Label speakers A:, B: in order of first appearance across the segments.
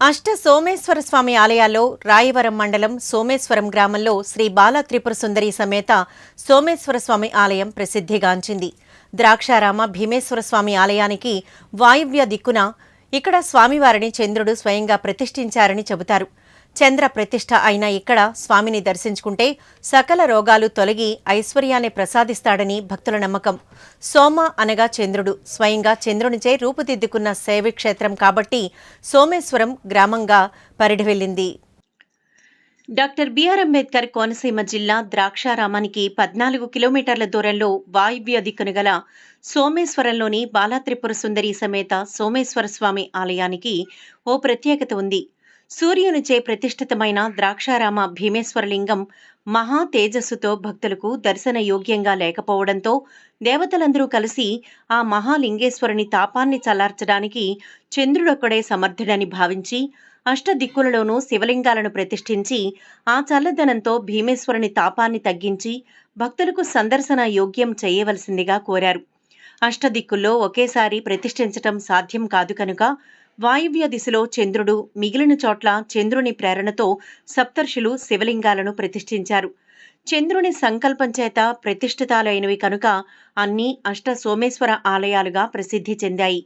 A: అష్ట సోమేశ్వర స్వామి ఆలయాల్లో రాయవరం మండలం సోమేశ్వరం గ్రామంలో శ్రీ బాల త్రిపుర సుందరి సమేత సోమేశ్వర స్వామి ఆలయం ప్రసిద్ధిగాంచింది. ద్రాక్షారామ భీమేశ్వర స్వామి ఆలయానికి వాయువ్య దిక్కున ఇక్కడ స్వామివారిని చంద్రుడు స్వయంగా ప్రతిష్ఠించారని చెబుతారు. చంద్ర ప్రతిష్ఠ అయిన ఇక్కడ స్వామిని దర్శించుకుంటే సకల రోగాలు తొలగి ఐశ్వర్యాన్ని ప్రసాదిస్తాడని భక్తుల నమ్మకం. సోమ అనగా చంద్రుడు, స్వయంగా చంద్రునిచే రూపుదిద్దుకున్న శైవక్షేత్రం కాబట్టి సోమేశ్వరం గ్రామంగా పరిఢవిల్లింది. డాక్టర్ బిఆర్ అంబేద్కర్ కోనసీమ జిల్లా ద్రాక్షారామానికి 14 కిలోమీటర్ల దూరంలో వాయువ్య దిక్కున గల సోమేశ్వరంలోని బాలత్రిపుర సుందరి సమేత సోమేశ్వర స్వామి ఆలయానికి ఓ ప్రత్యేకత ఉంది. సూర్యునిచే ప్రతిష్ఠితమైన ద్రాక్షారామ భీమేశ్వరలింగం మహా తేజస్సుతో భక్తులకు దర్శన యోగ్యంగా లేకపోవడంతో దేవతలందరూ కలిసి ఆ మహాలింగేశ్వరుని తాపాన్ని చల్లార్చడానికి చంద్రుడొక్కడే సమర్థుడని భావించి అష్టదిక్కులలోనూ శివలింగాలను ప్రతిష్ఠించి ఆ చల్లదనంతో భీమేశ్వరుని తాపాన్ని తగ్గించి భక్తులకు సందర్శన యోగ్యం చేయవలసిందిగా కోరారు. అష్టదిక్కుల్లో ఒకేసారి ప్రతిష్ఠించటం సాధ్యం కాదు కనుక వాయువ్య దిశలో చంద్రుడు, మిగిలిన చోట్ల చంద్రుని ప్రేరణతో సప్తర్షులు శివలింగాలను ప్రతిష్ఠించారు. చంద్రుని సంకల్పం చేత ప్రతిష్ఠితాలైనవి కనుక అన్నీ అష్ట సోమేశ్వర ఆలయాలుగా ప్రసిద్ధి చెందాయి.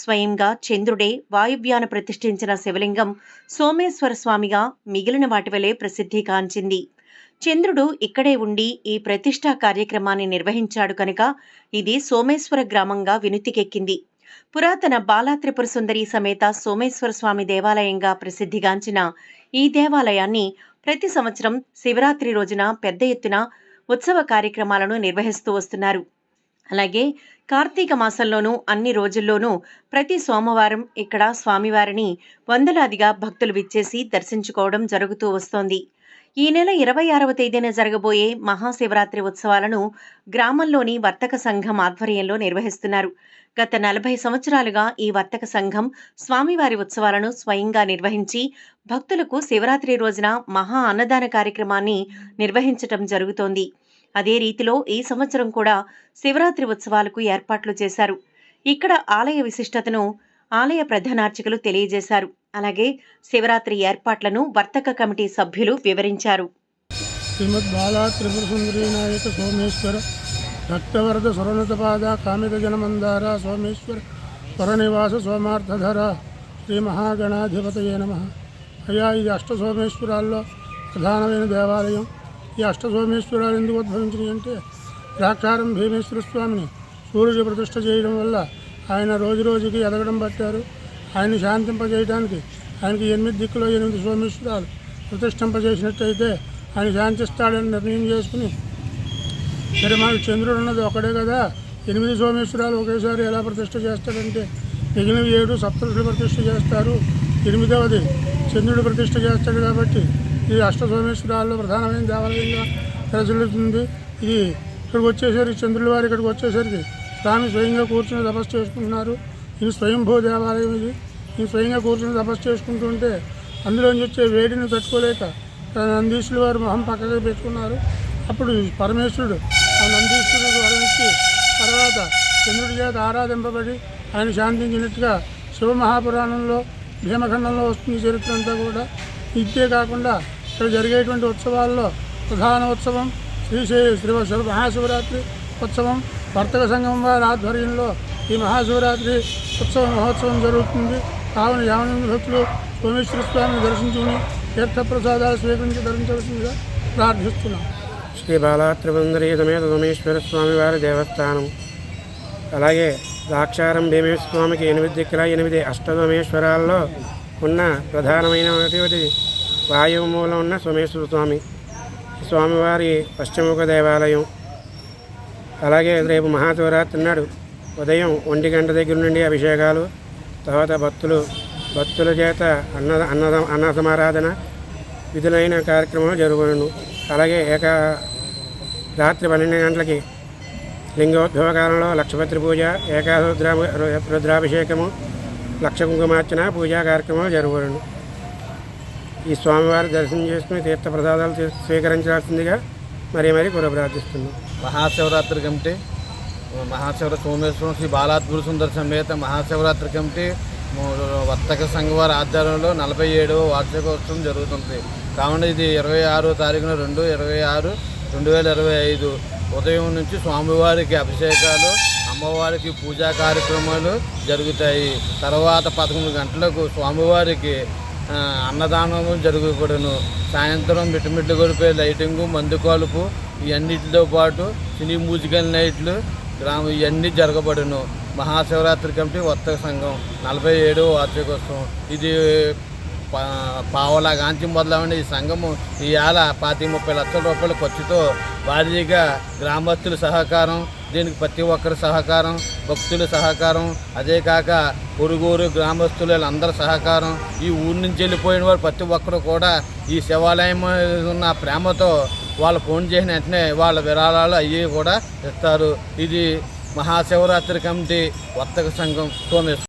A: స్వయంగా చంద్రుడే వాయువ్యాన ప్రతిష్ఠించిన శివలింగం సోమేశ్వర స్వామిగా మిగిలిన వాటి వలె ప్రసిద్ధి కాంచింది. చంద్రుడు ఇక్కడే ఉండి ఈ ప్రతిష్ఠా కార్యక్రమాన్ని నిర్వహించాడు కనుక ఇది సోమేశ్వర గ్రామంగా వినుతికెక్కింది. పురాతన బాలత్రిపుర సుందరి సమేత సోమేశ్వర స్వామి దేవాలయంగా ప్రసిద్ధిగాంచిన ఈ దేవాలయాన్ని ప్రతి సంవత్సరం శివరాత్రి రోజున పెద్ద ఎత్తున ఉత్సవ కార్యక్రమాలను నిర్వహిస్తూ వస్తున్నారు. అలాగే కార్తీక మాసంలోనూ అన్ని రోజుల్లోనూ ప్రతి సోమవారం ఇక్కడ స్వామివారిని వందలాదిగా భక్తులు విచ్చేసి దర్శించుకోవడం జరుగుతూ వస్తోంది. ఈ నెల 26వ తేదీన జరగబోయే మహాశివరాత్రి ఉత్సవాలను గ్రామంలోని వర్తక సంఘం ఆధ్వర్యంలో నిర్వహిస్తున్నారు. గత 40 సంవత్సరాలుగా ఈ వర్తక సంఘం స్వామివారి ఉత్సవాలను స్వయంగా నిర్వహించి భక్తులకు శివరాత్రి రోజున మహా అన్నదాన కార్యక్రమాన్ని నిర్వహించటం జరుగుతోంది. అదే రీతిలో ఈ సంవత్సరం కూడా శివరాత్రి ఉత్సవాలకు ఏర్పాట్లు చేశారు. ఇక్కడ ఆలయ విశిష్టతను ఆలయ ప్రధానార్చకులు తెలియజేశారు. అలాగే శివరాత్రి ఏర్పాట్లను వర్తక కమిటీ సభ్యులు వివరించారు.
B: శ్రీమద్ బాలా త్రిపుర సుందరీ నాయక సోమేశ్వర భక్తవరద సురనతపాద కామిత జనమందార సోమేశ్వర పరనివాస సోమార్థధర శ్రీ మహాగణాధిపతయే నమః. అయ్యా, ఇది అష్ట సోమేశ్వరాల్లో ప్రధానమైన దేవాలయం. ఈ అష్ట సోమేశ్వరాలు ఎందుకు ఉద్భవించినాయి అంటే ద్రాక్షారం భీమేశ్వర స్వామిని సూర్యుడు ప్రతిష్ఠ చేయడం వల్ల ఆయన రోజు రోజుకి ఎదగడం పట్టారు. ఆయన్ని శాంతింపజేయడానికి ఆయనకి 8 దిక్కులో 8 సోమేశ్వరాలు ప్రతిష్ఠింపజేసినట్టయితే ఆయన శాంతిస్తాడని నిర్ణయం చేసుకుని సరే, మనకు చంద్రుడు ఉన్నది ఒకడే కదా, 8 సోమేశ్వరాలు ఒకేసారి ఎలా ప్రతిష్ఠ చేస్తాడంటే మిగిలిన 7 సప్తఋషులు ప్రతిష్ఠ చేస్తారు, 8వది చంద్రుడు ప్రతిష్ఠ చేస్తాడు. కాబట్టి ఇది అష్ట సోమేశ్వరాల్లో ప్రధానమైన దేవాలయంగా ప్రచురుతుంది. ఇది ఇక్కడికి వచ్చేసరికి చంద్రుల వారు ఇక్కడికి వచ్చేసరికి స్వామి స్వయంగా కూర్చుని తపస్సు చేసుకుంటున్నారు. ఇది స్వయంభూ దేవాలయం. ఇది స్వయంగా కూర్చుని తపస్సు చేసుకుంటుంటే అందులోంచి వచ్చే వేడిని తట్టుకోలేక నందీశ్వరుల వారు మొహం పక్కగా పెట్టుకున్నారు. అప్పుడు పరమేశ్వరుడు ఆ నందీశ్వరుడు వరమిచ్చి తర్వాత చంద్రుడి చేత ఆరాధింపబడి ఆయన శాంతించినట్టుగా శివమహాపురాణంలో భీమఖండంలో వస్తుంది చరిత్ర అంతా కూడా. ఇదే కాకుండా ఇక్కడ జరిగేటువంటి ఉత్సవాల్లో ప్రధాన ఉత్సవం శ్రీ మహాశివరాత్రి ఉత్సవం. వర్తక సంఘం వారి ఆధ్వర్యంలో ఈ మహాశివరాత్రి ఉత్సవ మహోత్సవం జరుగుతుంది. కావున యావన భక్తులు సోమేశ్వర స్వామిని దర్శించుకుని తీర్థప్రసాదాలు స్వీకరించి ధరించవలసిందిగా ప్రార్థిస్తున్నాం.
C: శ్రీ బాలత్రిపుర సమేత సోమేశ్వర స్వామి వారి దేవస్థానం. అలాగే ద్రాక్షారం భీమేశ్వర స్వామికి 8 దిక్కుల 8 అష్టసోమేశ్వరాల్లో ఉన్న ప్రధానమైనటువంటి వాయువు మూలం ఉన్న సోమేశ్వర స్వామి స్వామివారి పశ్చిమముఖ దేవాలయం. అలాగే రేపు మహాశివరాత్రి నాడు ఉదయం 1 గంట దగ్గర నుండి అభిషేకాలు, తర్వాత భక్తుల చేత అన్న సమారాధన విధులైన కార్యక్రమాలు జరుగును. అలాగే రాత్రి 12 గంటలకి లింగోద్భవ కాలంలో లక్షపత్రి పూజ, రుద్రాభిషేకము, లక్ష కుంకుమార్చన పూజా కార్యక్రమాలు జరుగును. ఈ స్వామివారి దర్శనం చేసుకుని తీర్థప్రసాదాలు స్వీకరించాల్సిందిగా మరీ కూడా ప్రార్థిస్తున్నాం.
D: మహాశివరాత్రి కమిటీ మహాశివరాత్రి సోమేశ్వరం శ్రీ బాలా త్రిపుర సుందరి సమేత మహాశివరాత్రి కమిటీ వర్తక సంఘ వారి ఆధ్వర్యంలో 47వ వార్షికోత్సవం జరుగుతుంది. కావున ఇది 26వ తారీఖున 2/26/2025 ఉదయం నుంచి స్వామివారికి అభిషేకాలు, అమ్మవారికి పూజా కార్యక్రమాలు జరుగుతాయి. తర్వాత 11 గంటలకు స్వామివారికి అన్నదానము జరగకూడను. సాయంత్రం మిట్టమిట్లు కొలిపే లైటింగు, మందు కాలుపు ఇవన్నిటితో పాటు సినీ మ్యూజికల్ నైట్లు ఇవన్నీ జరగబడును. మహాశివరాత్రి కమిటీ వర్తక సంఘం 47వ వార్షికోత్సవం. ఇది పావలాగాంచి మొదలైన ఈ సంఘము ఇవాళ 25-30 లక్షల రూపాయల ఖర్చుతో భారీగా గ్రామస్తుల సహకారం, దీనికి ప్రతి ఒక్కరి సహకారం, భక్తుల సహకారం, అదే కాక పొరుగురు గ్రామస్తులు అందరి సహకారం, ఈ ఊరి నుంచి వెళ్ళిపోయిన వారు ప్రతి ఒక్కరు కూడా ఈ శివాలయం ఉన్న ప్రేమతో వాళ్ళు ఫోన్ చేసిన వెంటనే వాళ్ళ విరాళాలు అవి కూడా ఇస్తారు. ఇది మహాశివరాత్రి కమిటీ వర్తక సంఘం సోమేశ్వరం.